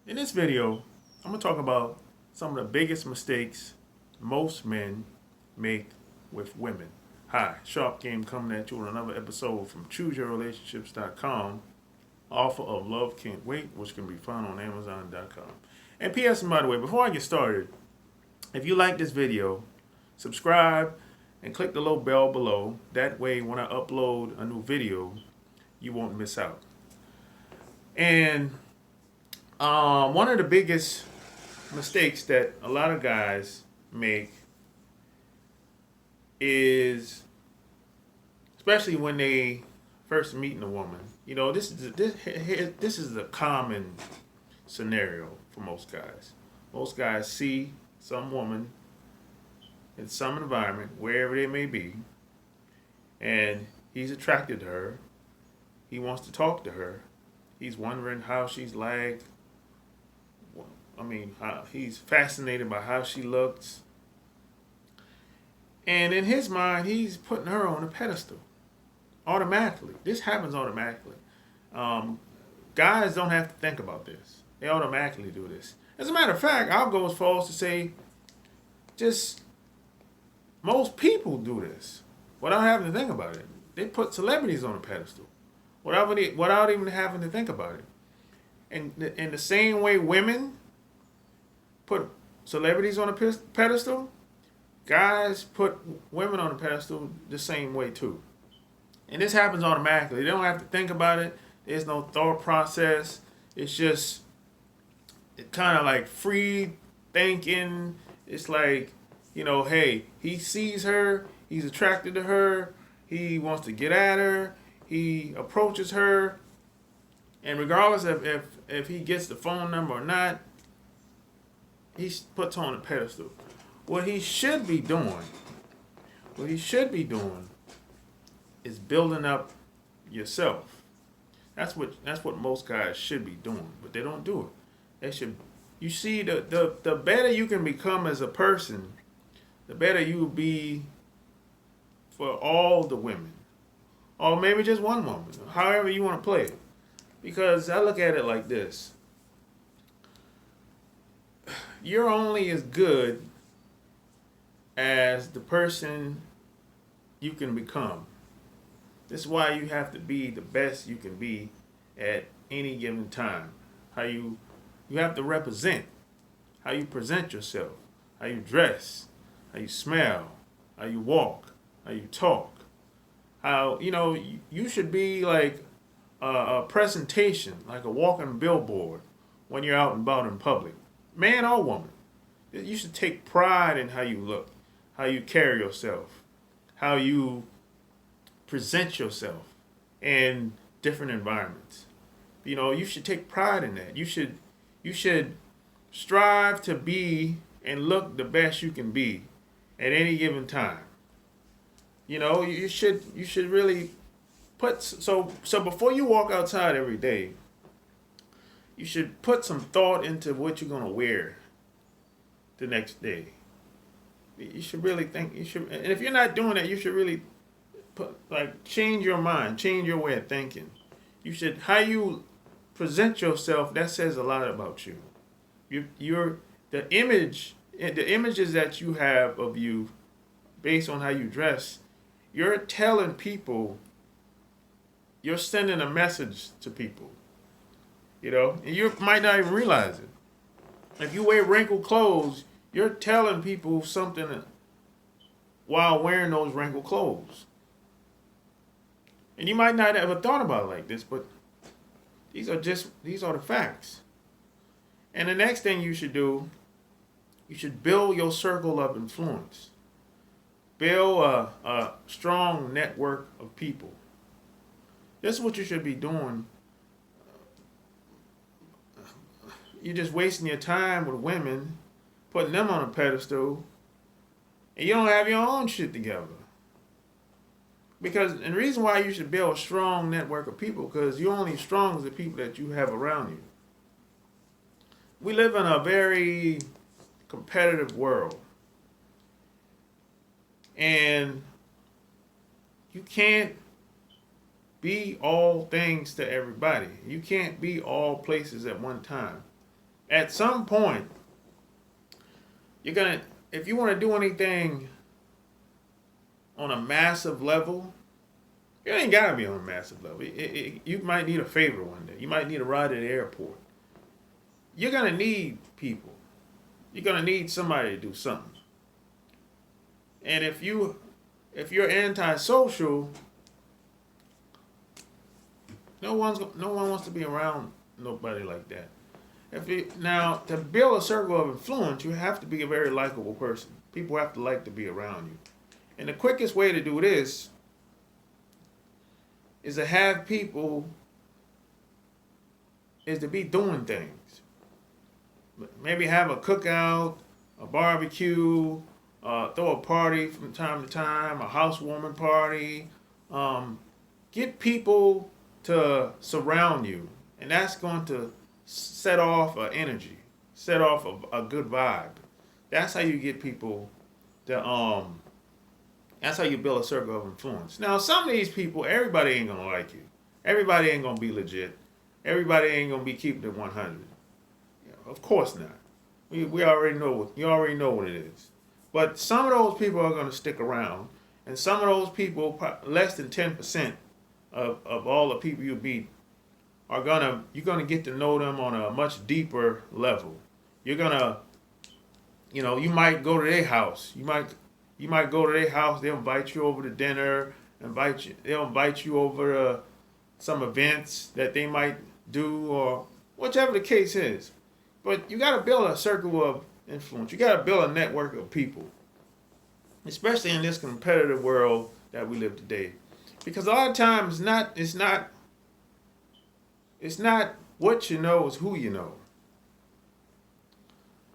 In this video, I'm going to talk about some of the biggest mistakes most men make with women. Hi, Sharp Game coming at you with another episode from ChooseYourRelationships.com, author of Love Can't Wait, which can be found on Amazon.com. And P.S. by the way, before I get started, if you like this video, subscribe and click the little bell below. That way, when I upload a new video, you won't miss out. And one of the biggest mistakes that a lot of guys make is, especially when they first meeting a woman. You know, this is a common scenario for most guys. Most guys see some woman in some environment, wherever they may be, and he's attracted to her. He wants to talk to her. He's wondering how she's like. He's fascinated by how she looks. And in his mind, he's putting her on a pedestal. Automatically. This happens automatically. Guys don't have to think about this. They automatically do this. As a matter of fact, I'll go as far as to say, just most people do this without having to think about it. They put celebrities on a pedestal without even having to think about it. And in the same way women put celebrities on a pedestal, guys put women on a pedestal the same way too. And this happens automatically. They don't have to think about it. There's no thought process. It's just kind of like free thinking. It's like, hey, he sees her, he's attracted to her, he wants to get at her, he approaches her, and regardless of if he gets the phone number or not, he puts her on a pedestal. What he should be doing is building up yourself. That's what most guys should be doing, but they don't do it. They should. You see, the better you can become as a person, the better you will be for all the women, or maybe just one woman, however you want to play it. Because I look at it like this: you're only as good as the person you can become. This is why you have to be the best you can be at any given time. How you have to represent, how you present yourself, how you dress, how you smell, how you walk, how you talk. How, you should be like a presentation, like a walking billboard when you're out and about in public. Man or woman. You should take pride in how you look, how you carry yourself, how you present yourself in different environments. You should take pride in that. You should strive to be and look the best you can be at any given time. You should really put so before you walk outside every day, you should put some thought into what you're gonna wear the next day. You should really think. And if you're not doing that, you should really change your mind, change your way of thinking. How you present yourself. That says a lot about you. The images that you have of you, based on how you dress. You're telling people. You're sending a message to people. And you might not even realize it. If you wear wrinkled clothes, you're telling people something while wearing those wrinkled clothes. And you might not have ever thought about it like this, but these are the facts. And the next thing you should do, you should build your circle of influence. Build a strong network of people. This is what you should be doing. You're just wasting your time with women, putting them on a pedestal, and you don't have your own shit together. And the reason why you should build a strong network of people, because you're only as strong as the people that you have around you. We live in a very competitive world. And you can't be all things to everybody. You can't be all places at one time. At some point, you're gonna, if you want to do anything on a massive level, you ain't gotta be on a massive level. You might need a favor one day. You might need a ride at the airport. You're gonna need people. You're gonna need somebody to do something. And if you're antisocial, no one wants to be around nobody like that. Now, to build a circle of influence, you have to be a very likable person. People have to like to be around you. And the quickest way to do this is to have people, is to be doing things. Maybe have a cookout, a barbecue, throw a party from time to time, a housewarming party. Get people to surround you, and that's going to set off an energy, set off a good vibe. That's how you get people to that's how you build a circle of influence. Now, some of these people, everybody ain't gonna like you. Everybody ain't gonna be legit. Everybody ain't gonna be keeping it 100. Of course not. We already know you already know what it is. But some of those people are gonna stick around, and some of those people, less than 10% of all the people you meet, you're gonna get to know them on a much deeper level. You're gonna, you might go to their house. You might go to their house. They'll invite you over to dinner. They'll invite you over to some events that they might do, or whichever the case is. But you got to build a circle of influence. You got to build a network of people, especially in this competitive world that we live today. Because a lot of times, it's not what you know, it's who you know.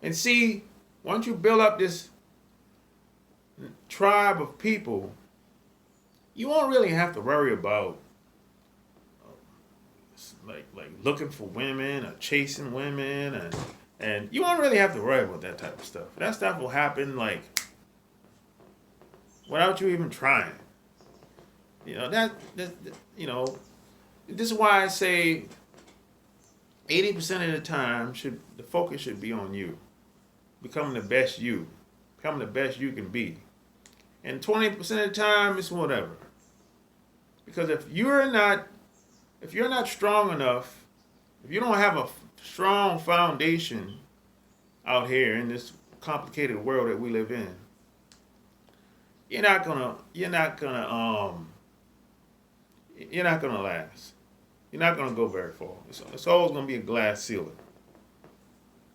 And see, once you build up this tribe of people, you won't really have to worry about like looking for women or chasing women, and you won't really have to worry about that type of stuff. That stuff will happen like without you even trying. This is why I say 80% of the time the focus should be on you, becoming the best you can be. And 20% of the time, it's whatever. Because if you're not strong enough, if you don't have a strong foundation out here in this complicated world that we live in, you're not gonna last. You're not gonna go very far. It's always gonna be a glass ceiling.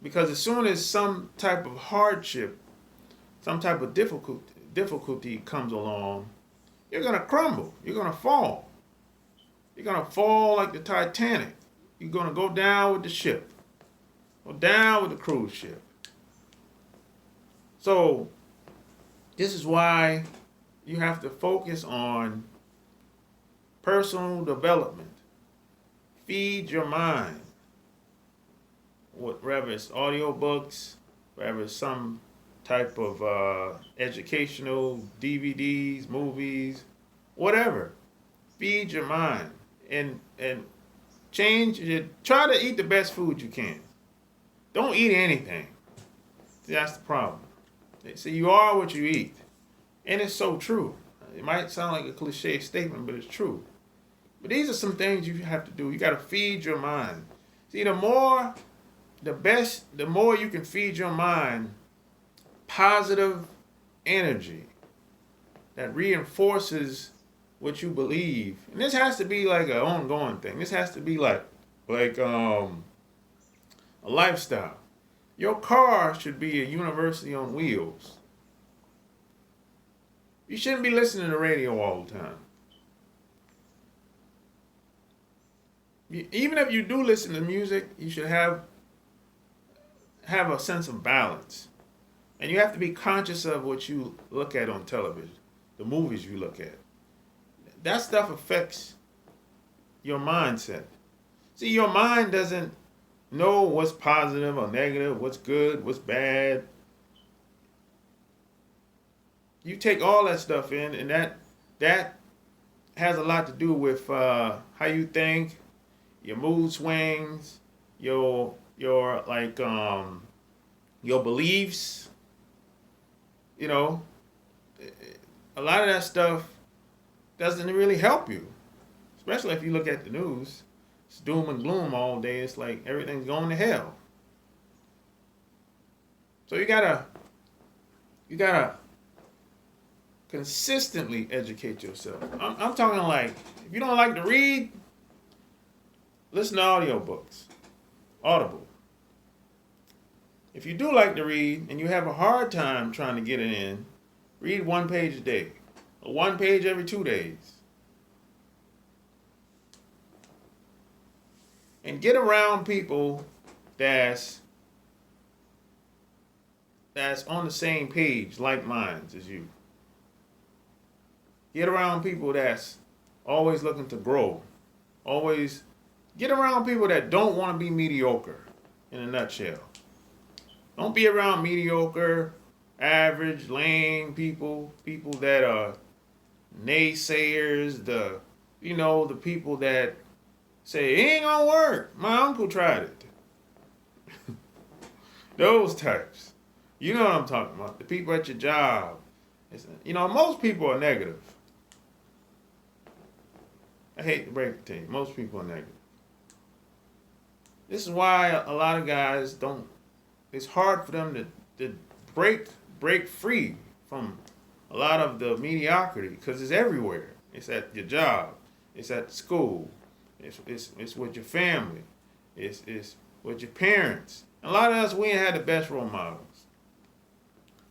Because as soon as some type of hardship, some type of difficulty comes along, you're going to crumble. You're going to fall. You're going to fall like the Titanic. You're going to go down with the ship. Go down with the cruise ship. So, this is why you have to focus on personal development. Feed your mind. Whether it's audiobooks, whether it's some type of educational DVDs, movies, whatever. Feed your mind and change it. Try to eat the best food you can. Don't eat anything. See, that's the problem. See, you are what you eat. And it's so true. It might sound like a cliche statement, but it's true. But these are some things you have to do. You got to feed your mind. See, the more you can feed your mind positive energy that reinforces what you believe. And this has to be like an ongoing thing. This has to be like a lifestyle. Your car should be a university on wheels. You shouldn't be listening to the radio all the time. Even if you do listen to music, you should have a sense of balance. And you have to be conscious of what you look at on television, the movies you look at. That stuff affects your mindset. See, your mind doesn't know what's positive or negative, what's good, what's bad. You take all that stuff in, and that has a lot to do with how you think, your mood swings, your your your beliefs. You know, a lot of that stuff doesn't really help you, especially if you look at the news. It's doom and gloom all day. It's like everything's going to hell. So you gotta consistently educate yourself. I'm talking like, if you don't like to read, listen to audiobooks, Audible. If you do like to read and you have a hard time trying to get it in, read 1 page a day, or 1 page every 2 days. And get around people that's on the same page, like minds as you. Get around people that's always looking to grow. Always get around people that don't want to be mediocre, in a nutshell. Don't be around mediocre, average, lame people that are naysayers, the people that say, it ain't gonna work. My uncle tried it. Those types. You know what I'm talking about. The people at your job. Most people are negative. I hate to break it to you. Most people are negative. This is why a lot of guys don't. It's hard for them to break free from a lot of the mediocrity, because it's everywhere. It's at your job. It's at school. It's with your family. It's with your parents. A lot of us, we ain't had the best role models.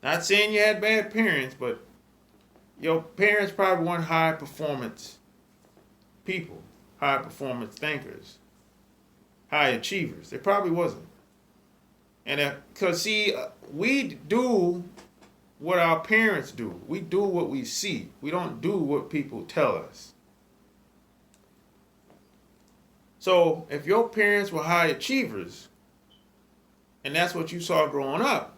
Not saying you had bad parents, but your parents probably weren't high performance people, high performance thinkers, high achievers. They probably wasn't. And because we do what our parents do. We do what we see. We don't do what people tell us. So if your parents were high achievers, and that's what you saw growing up,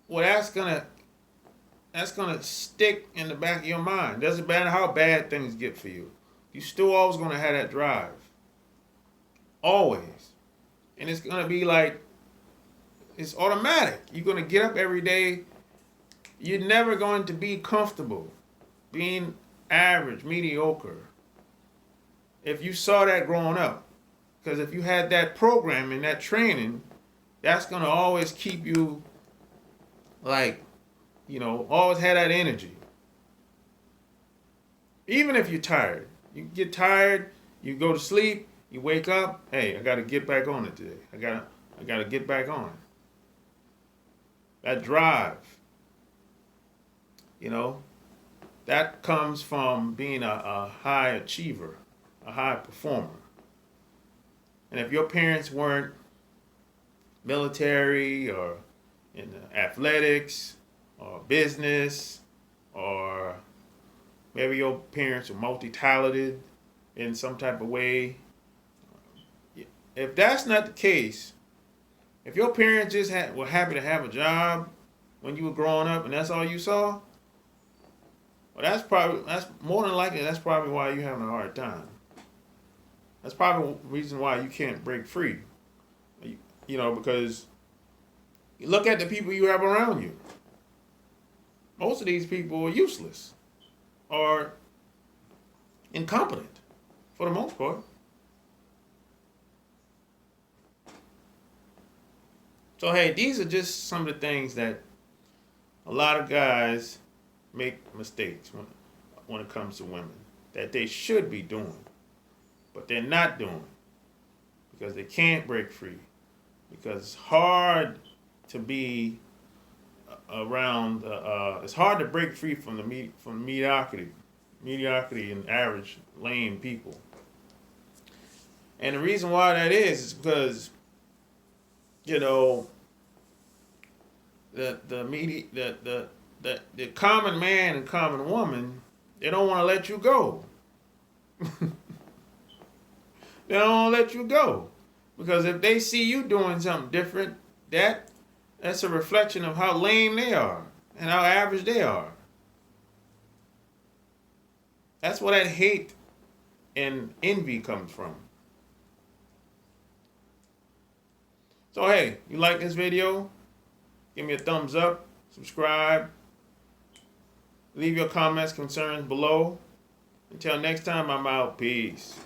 well, that's gonna stick in the back of your mind. Doesn't matter how bad things get for you. You still always gonna have that drive. Always. And it's gonna be like, it's automatic. You're gonna get up every day. You're never going to be comfortable being average, mediocre. If you saw that growing up, because if you had that programming, that training, that's gonna always keep you always have that energy. Even if you're tired. You get tired, you go to sleep, you wake up, hey, I gotta get back on it today. I gotta get back on it. That drive, that comes from being a high achiever, a high performer. And if your parents weren't military or in athletics or business, or maybe your parents are multi-talented in some type of way, if that's not the case, if your parents just were happy to have a job when you were growing up and that's all you saw, well, that's more than likely, that's probably why you're having a hard time. That's probably the reason why you can't break free. Because you look at the people you have around you. Most of these people are useless or incompetent for the most part. So, hey, these are just some of the things that a lot of guys make mistakes when it comes to women that they should be doing, but they're not doing because they can't break free, because it's hard to be around. It's hard to break free from mediocrity and average, lame people. And the reason why that is because the common man and common woman, they don't want to let you go. They don't want to let you go. Because if they see you doing something different, that's a reflection of how lame they are and how average they are. That's where that hate and envy comes from. So hey, you like this video? Give me a thumbs up, subscribe, leave your comments, concerns below. Until next time, I'm out. Peace.